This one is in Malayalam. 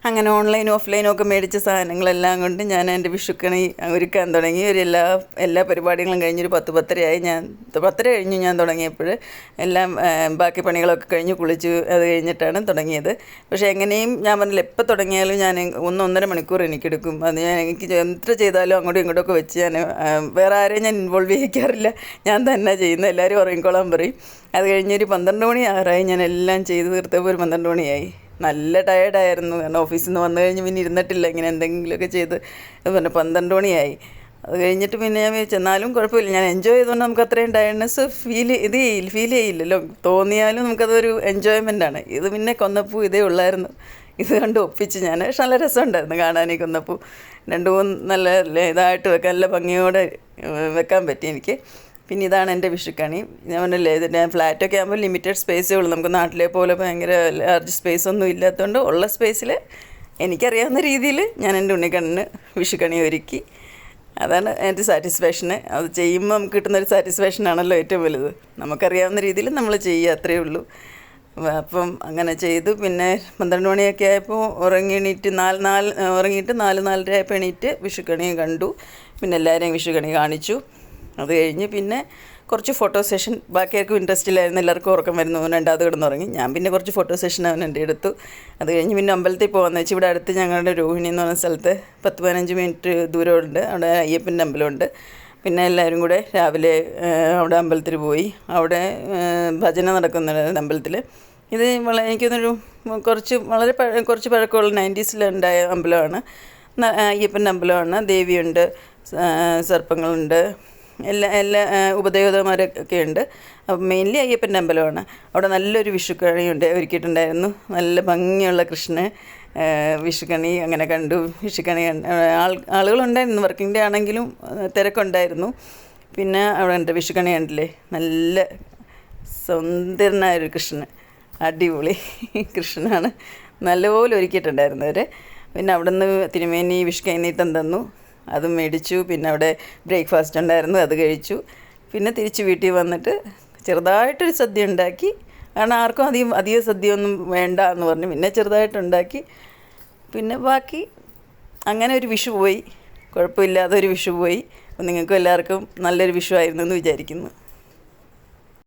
അങ്ങനെ ഓൺലൈനും ഓഫ്ലൈനും ഒക്കെ മേടിച്ച സാധനങ്ങളെല്ലാം കൊണ്ട് ഞാൻ എൻ്റെ വിഷുക്കണി ഒരുക്കാൻ തുടങ്ങി. എല്ലാ പരിപാടികളും കഴിഞ്ഞൊരു 10-10:30 ഞാൻ 10:30 കഴിഞ്ഞു ഞാൻ തുടങ്ങിയപ്പോൾ. എല്ലാം ബാക്കി പണികളൊക്കെ കഴിഞ്ഞ് കുളിച്ച് അത് കഴിഞ്ഞിട്ടാണ് തുടങ്ങിയത്. പക്ഷേ എങ്ങനെയും ഞാൻ പറഞ്ഞില്ല, എപ്പോൾ തുടങ്ങിയാലും ഞാൻ 1-1.5 മണിക്കൂർ എനിക്കെടുക്കും. അത് എനിക്ക് എത്ര ചെയ്താലും അങ്ങോട്ടും ഇങ്ങോട്ടൊക്കെ വെച്ച് ഞാൻ വേറെ ആരെയും ഞാൻ ഇൻവോൾവ് ചെയ്യിക്കാറില്ല. ഞാൻ തന്നെ ചെയ്യുന്നത്. എല്ലാവരും ഉറങ്ങിക്കോളാൻ പറയും. അത് കഴിഞ്ഞൊരു 12 മണി ആറായി. ഞാൻ എല്ലാം ചെയ്ത് തീർത്തപ്പോൾ ഒരു 12 മണിയായി. നല്ല ടയേർഡായിരുന്നു. കാരണം ഓഫീസിൽ നിന്ന് വന്നു കഴിഞ്ഞ് പിന്നെ ഇരുന്നിട്ടില്ല, ഇങ്ങനെ എന്തെങ്കിലുമൊക്കെ ചെയ്ത്. പിന്നെ 12 മണിയായി. അത് കഴിഞ്ഞിട്ട് പിന്നെ ഞാൻ വിചാരിച്ചു എന്നാലും കുഴപ്പമില്ല, ഞാൻ എൻജോയ് ചെയ്തുകൊണ്ട് നമുക്ക് അത്രയും ടയർഡ്നെസ് ഫീൽ ചെയ്യില്ലല്ലോ. തോന്നിയാലും നമുക്കതൊരു എൻജോയ്മെൻറ്റാണ്. ഇത് പിന്നെ കൊന്നപ്പൂ ഇതേ ഉള്ളായിരുന്നു. ഇത് കണ്ട് ഒപ്പിച്ച് ഞാൻ. പക്ഷെ നല്ല രസമുണ്ടായിരുന്നു കാണാൻ. ഈ കൊന്നപ്പൂ 2-3 നല്ല ഇതായിട്ട് വെക്കാൻ, നല്ല ഭംഗിയോടെ വെക്കാൻ പറ്റി എനിക്ക്. പിന്നെ ഇതാണ് എൻ്റെ വിഷുക്കണി. ഞാൻ പറഞ്ഞില്ലേ, ഇതിൻ്റെ ഫ്ലാറ്റൊക്കെ ആകുമ്പോൾ ലിമിറ്റഡ് സ്പേസേ ഉള്ളൂ. നമുക്ക് നാട്ടിലെ പോലെ ഭയങ്കര ലാർജ് സ്പേസൊന്നും ഇല്ലാത്തതുകൊണ്ട് ഉള്ള സ്പേസിൽ എനിക്കറിയാവുന്ന രീതിയിൽ ഞാൻ എൻ്റെ ഉണ്ണിക്കണ്ണിന് വിഷുക്കണി ഒരുക്കി. അതാണ് എൻ്റെ സാറ്റിസ്ഫാക്ഷന്. അത് ചെയ്യുമ്പോൾ നമുക്ക് കിട്ടുന്നൊരു സാറ്റിസ്ഫാക്ഷനാണല്ലോ ഏറ്റവും വലുത്. നമുക്കറിയാവുന്ന രീതിയിൽ നമ്മൾ ചെയ്യുക, അത്രയേ ഉള്ളൂ. അപ്പം അങ്ങനെ ചെയ്തു. പിന്നെ 12 മണിയൊക്കെ ആയപ്പോൾ ഉറങ്ങിയിട്ട് 4-4:30 ആയപ്പോൾ എണീറ്റ് വിഷുക്കണി കണ്ടു. പിന്നെ എല്ലാവരെയും വിഷുക്കണി കാണിച്ചു. അത് കഴിഞ്ഞ് പിന്നെ കുറച്ച് ഫോട്ടോ സെഷൻ. ബാക്കിയാർക്കും ഇൻട്രസ്റ്റ് ഇല്ലായിരുന്നു, എല്ലാവർക്കും ഉറക്കം വരുന്നു. 2ാമത് കിടന്നുറങ്ങി. ഞാൻ പിന്നെ കുറച്ച് ഫോട്ടോ സെഷൻ അവനെൻ്റെ എടുത്തു. അത് കഴിഞ്ഞ് പിന്നെ അമ്പലത്തിൽ പോകാമെന്ന് വെച്ചാൽ ഇവിടെ അടുത്ത് ഞങ്ങളുടെ രോഹിണി എന്ന് പറഞ്ഞ സ്ഥലത്ത് 10-15 മിനിറ്റ് ദൂരമുണ്ട്. അവിടെ അയ്യപ്പൻ്റെ അമ്പലമുണ്ട്. പിന്നെ എല്ലാവരും കൂടെ രാവിലെ അവിടെ അമ്പലത്തിൽ പോയി. അവിടെ ഭജന നടക്കുന്നുണ്ട് അമ്പലത്തിൽ. ഇത് എനിക്കൊന്നൊരു കുറച്ച് പഴക്കമുള്ള 90s-ലുണ്ടായ അമ്പലമാണ്. അയ്യപ്പൻ്റെ അമ്പലമാണ്. ദേവിയുണ്ട്, സർപ്പങ്ങളുണ്ട്, എല്ലാ ഉപദേവതമാരൊക്കെ ഉണ്ട്. അപ്പം മെയിൻലി അയ്യപ്പൻ്റെ അമ്പലമാണ്. അവിടെ നല്ലൊരു വിഷുക്കണിയുണ്ട്, ഒരുക്കിയിട്ടുണ്ടായിരുന്നു. നല്ല ഭംഗിയുള്ള കൃഷ്ണൻ വിഷുക്കണി അങ്ങനെ കണ്ടു. വിഷുക്കണി ആളുകളുണ്ടായിരുന്നു. വർക്കിംഗ് ഡേ ആണെങ്കിലും തിരക്കുണ്ടായിരുന്നു. പിന്നെ അവിടെ ഉണ്ട് വിഷുക്കണി കണ്ടില്ലേ, നല്ല സുന്ദരനായൊരു കൃഷ്ണൻ, അടിപൊളി കൃഷ്ണനാണ്. നല്ലപോലെ ഒരുക്കിയിട്ടുണ്ടായിരുന്നു അവർ. പിന്നെ അവിടെ നിന്ന് തിരുമേനി വിഷുക്കൈനീട്ടം തന്നു, അതും മേടിച്ചു. പിന്നെ അവിടെ ബ്രേക്ക്ഫാസ്റ്റ് ഉണ്ടായിരുന്നു, അത് കഴിച്ചു. പിന്നെ തിരിച്ച് വീട്ടിൽ വന്നിട്ട് ചെറുതായിട്ടൊരു സദ്യ ഉണ്ടാക്കി. കാരണം ആർക്കും അധികം സദ്യയൊന്നും വേണ്ട എന്ന് പറഞ്ഞു. പിന്നെ ചെറുതായിട്ടുണ്ടാക്കി. പിന്നെ ബാക്കി അങ്ങനെ ഒരു വിഷു പോയി. കുഴപ്പമില്ലാതൊരു വിഷു പോയി. നിങ്ങൾക്കും എല്ലാവർക്കും നല്ലൊരു വിഷു ആയിരുന്നു എന്ന് വിചാരിക്കുന്നു.